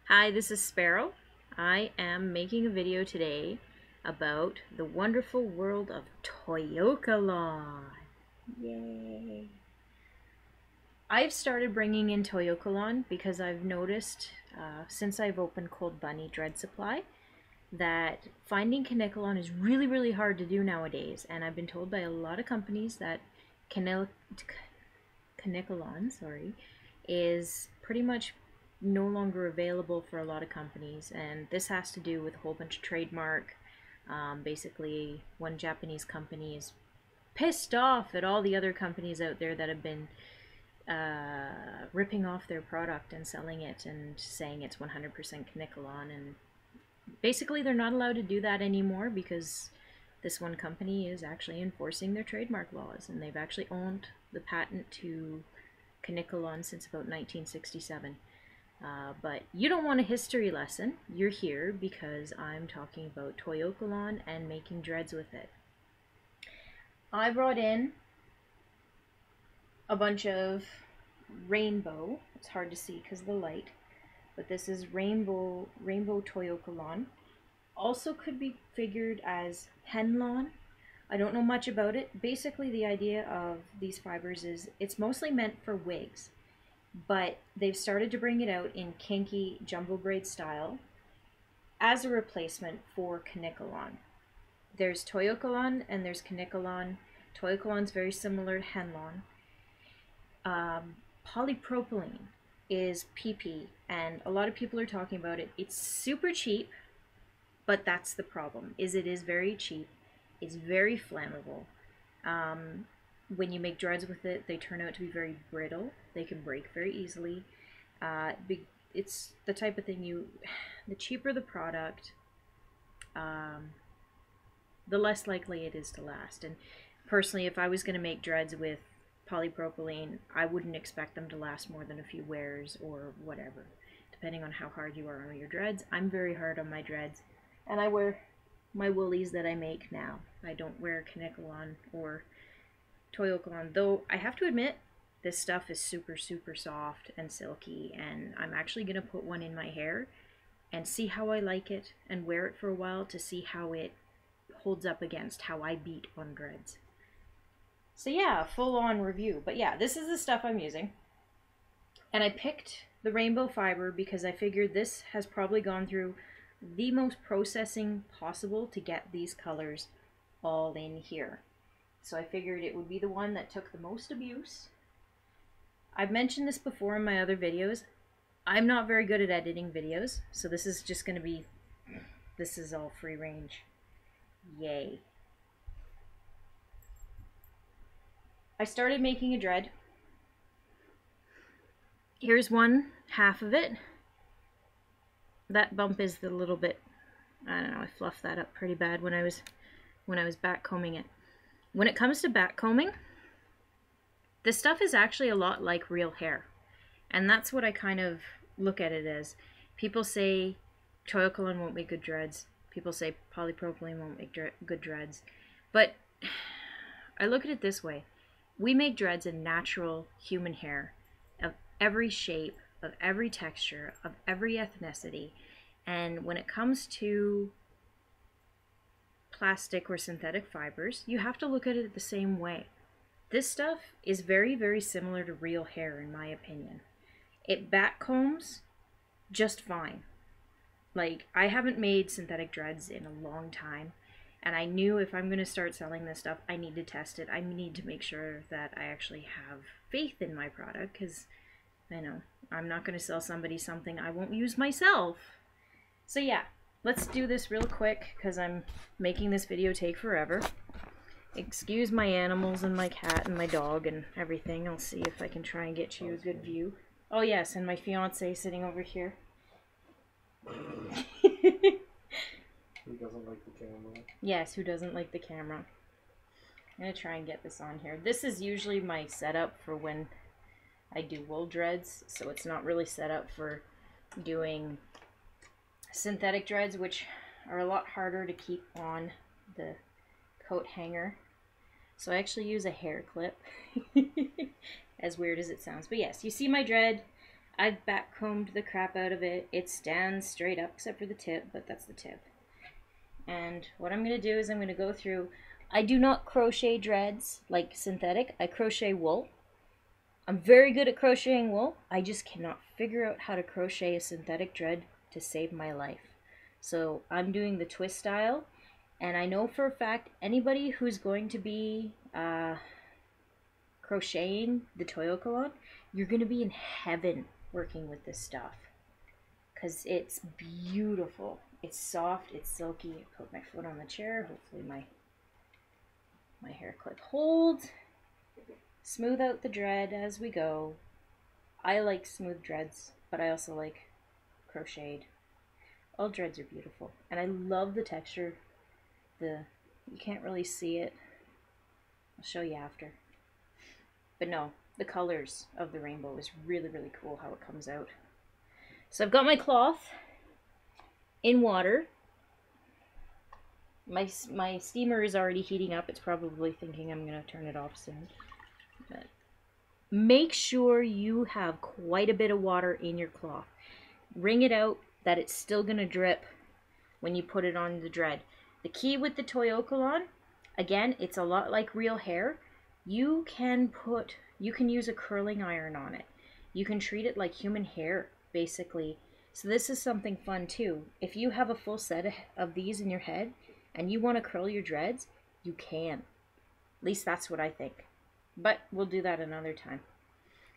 Hi, this is Sparrow. I am making a video today about the wonderful world of Toyokalon. Yay! I've started bringing in Toyokalon because I've noticed since I've opened Cold Bunny Dread Supply that finding Kanekalon is really hard to do nowadays, and I've been told by a lot of companies that Kanekalon, is pretty much no longer available for a lot of companies, and this has to do with a whole bunch of trademark. Basically, one Japanese company is pissed off at all the other companies out there that have been ripping off their product and selling it and saying it's 100% Kanekalon, and basically they're not allowed to do that anymore because this one company is actually enforcing their trademark laws, and they've actually owned the patent to Kanekalon since about 1967. But you don't want a history lesson. You're here because I'm talking about Toyokalon and making dreads with it. I brought in a bunch of rainbow. It's hard to see because of the light, but this is rainbow Toyokalon. Also could be figured as henlon. I don't know much about it. Basically, the idea of these fibers is it's mostly meant for wigs, but they've started to bring it out in kinky jumbo braid style as a replacement for Kanekalon. There's Toyokalon and there's Kanekalon. Toyokalon's very similar to henlon. Polypropylene is PP, and a lot of people are talking about it. It's super cheap, but that's the problem, is it is very cheap. It's very flammable. When you make dreads with it, they turn out to be very brittle. They can break very easily. It's the type of thing the cheaper the product, the less likely it is to last. And personally, if I was going to make dreads with polypropylene, I wouldn't expect them to last more than a few wears or whatever, depending on how hard you are on your dreads. I'm very hard on my dreads, and I wear my woolies that I make now. I don't wear Kanekalon or Toyokalon, though I have to admit this stuff is super soft and silky, and I'm actually going to put one in my hair and see how I like it and wear it for a while to see how it holds up against how I beat on dreads. So yeah, full-on review. But yeah, this is the stuff I'm using. And I picked the rainbow fiber because I figured this has probably gone through the most processing possible to get these colors all in here. So I figured it would be the one that took the most abuse. I've mentioned this before in my other videos. I'm not very good at editing videos, so this is just going to be, this is all free range. Yay. I started making a dread. Here's one half of it. That bump is the little bit, I don't know, I fluffed that up pretty bad when I was back combing it. When it comes to back combing, this stuff is actually a lot like real hair. And that's what I kind of look at it as. People say Toyokalon won't make good dreads. People say polypropylene won't make good dreads. But I look at it this way. We make dreads in natural human hair of every shape, of every texture, of every ethnicity. And when it comes to plastic or synthetic fibers, you have to look at it the same way. This stuff is very similar to real hair, in my opinion. It back combs just fine. Like, I haven't made synthetic dreads in a long time, and I knew if I'm going to start selling this stuff, I need to test it. I need to make sure that I actually have faith in my product, because I know I'm not going to sell somebody something I won't use myself. So yeah, let's do this real quick because I'm making this video take forever. Excuse my animals and my cat and my dog and everything. I'll see if I can try and get you a good view. Oh yes, and my fiance sitting over here. Who doesn't like the camera? Yes, who doesn't like the camera? I'm going to try and get this on here. This is usually my setup for when I do wool dreads, so it's not really set up for doing synthetic dreads, which are a lot harder to keep on the coat hanger. So I actually use a hair clip, as weird as it sounds. But yes, you see my dread. I've backcombed the crap out of it. It stands straight up except for the tip, but that's the tip. And what I'm going to do is I'm going to go through. I do not crochet dreads like synthetic. I crochet wool. I'm very good at crocheting wool. I just cannot figure out how to crochet a synthetic dread to save my life. So I'm doing the twist style. And I know for a fact anybody who's going to be crocheting the Toyokalon, you're going to be in heaven working with this stuff. Because it's beautiful. It's soft, it's silky. I put my foot on the chair. Hopefully my hair clip holds. Smooth out the dread as we go. I like smooth dreads, but I also like crocheted. All dreads are beautiful. And I love the texture. You can't really see it. I'll show you after. But no, the colors of the rainbow is really, really cool how it comes out. So I've got my cloth in water. My steamer is already heating up. It's probably thinking I'm going to turn it off soon. But make sure you have quite a bit of water in your cloth. Wring it out that it's still going to drip when you put it on the dread. The key with the Toyokalon, again, it's a lot like real hair. You can use a curling iron on it. You can treat it like human hair, basically. So this is something fun too. If you have a full set of these in your head and you want to curl your dreads, you can. At least that's what I think. But we'll do that another time.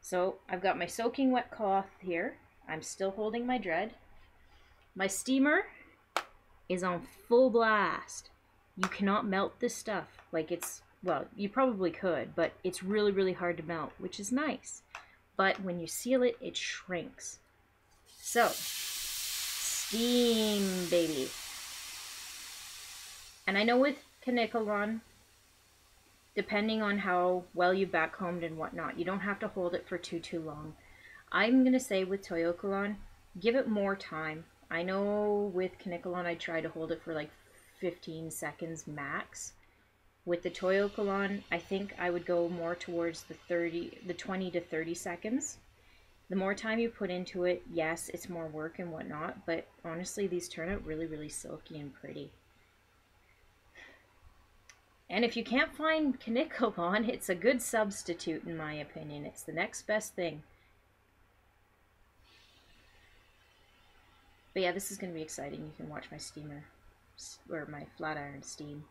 So I've got my soaking wet cloth here. I'm still holding my dread. My steamer is on full blast. You cannot melt this stuff. Like well, you probably could, but it's really, really hard to melt, which is nice. But when you seal it, it shrinks. So, steam, baby. And I know with Kanekalon, depending on how well you've backcombed and whatnot, you don't have to hold it for too long. I'm going to say with Toyokalon, give it more time. I know with Kanekalon I try to hold it for like 15 seconds max. With the Toyokalon, I think I would go more towards the 20 to 30 seconds. The more time you put into it, yes, it's more work and whatnot, but honestly, these turn out really, really silky and pretty. And if you can't find Kanekalon, it's a good substitute in my opinion. It's the next best thing. But yeah, this is going to be exciting. You can watch my steamer, or my flat iron steam.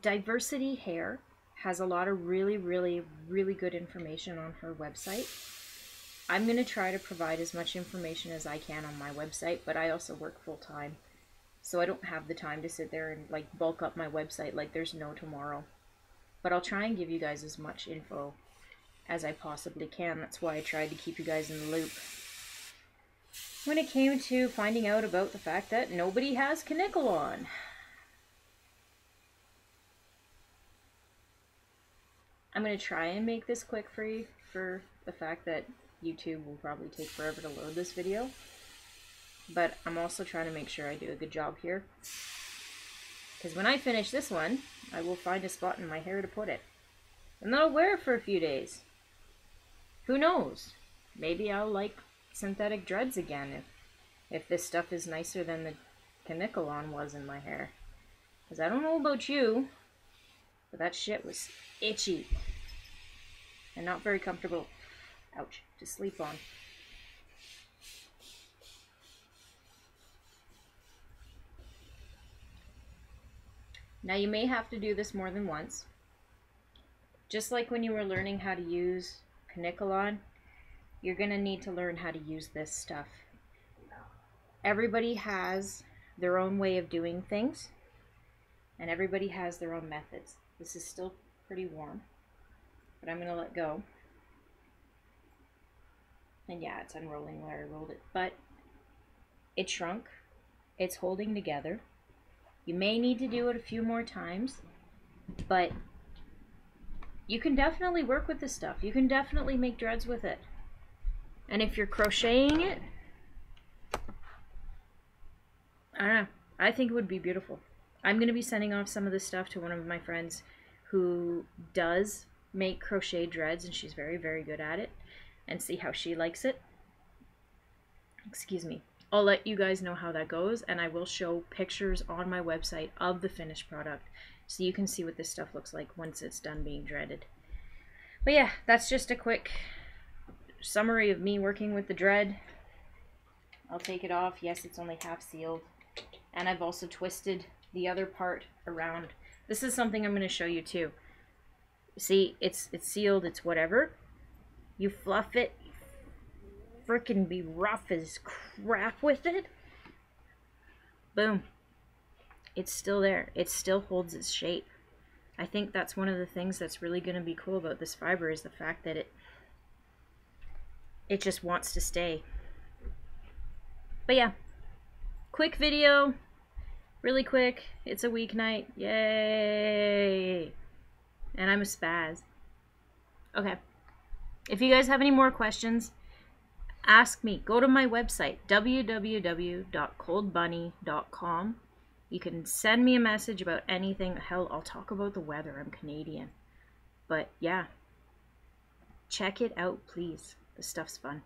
Diversity Hair has a lot of really, really, really good information on her website. I'm going to try to provide as much information as I can on my website, but I also work full time. So I don't have the time to sit there and like bulk up my website like there's no tomorrow. But I'll try and give you guys as much info as I possibly can. That's why I tried to keep you guys in the loop. When it came to finding out about the fact that nobody has Kanekalon. I'm going to try and make this quick for you for the fact that YouTube will probably take forever to load this video. But I'm also trying to make sure I do a good job here. Because when I finish this one, I will find a spot in my hair to put it. And then I'll wear it for a few days. Who knows? Maybe I'll like synthetic dreads again if this stuff is nicer than the Kanekalon was in my hair. Because I don't know about you, but that shit was itchy. And not very comfortable. Ouch. To sleep on. Now you may have to do this more than once. Just like when you were learning how to use Kanekalon, you're going to need to learn how to use this stuff. Everybody has their own way of doing things, and everybody has their own methods. This is still pretty warm, but I'm going to let go. And yeah, it's unrolling where I rolled it, but it shrunk. It's holding together. You may need to do it a few more times, but you can definitely work with this stuff. You can definitely make dreads with it. And if you're crocheting it, I don't know, I think it would be beautiful. I'm going to be sending off some of this stuff to one of my friends who does make crochet dreads, and she's very, very good at it. and see how she likes it. Excuse me. I'll let you guys know how that goes, and I will show pictures on my website of the finished product so you can see what this stuff looks like once it's done being dreaded. But yeah, that's just a quick summary of me working with the dread. I'll take it off. Yes, it's only half sealed. And I've also twisted the other part around. This is something I'm going to show you too. See, it's sealed, it's whatever. You fluff it, frickin' be rough as crap with it. Boom. It's still there. It still holds its shape. I think that's one of the things that's really going to be cool about this fiber is the fact that it just wants to stay. But yeah, quick video, really quick. It's a weeknight, yay! And I'm a spaz. Okay, if you guys have any more questions, ask me. Go to my website, www.coldbunny.com. You can send me a message about anything. Hell, I'll talk about the weather. I'm Canadian. But yeah, check it out, please. The stuff's fun.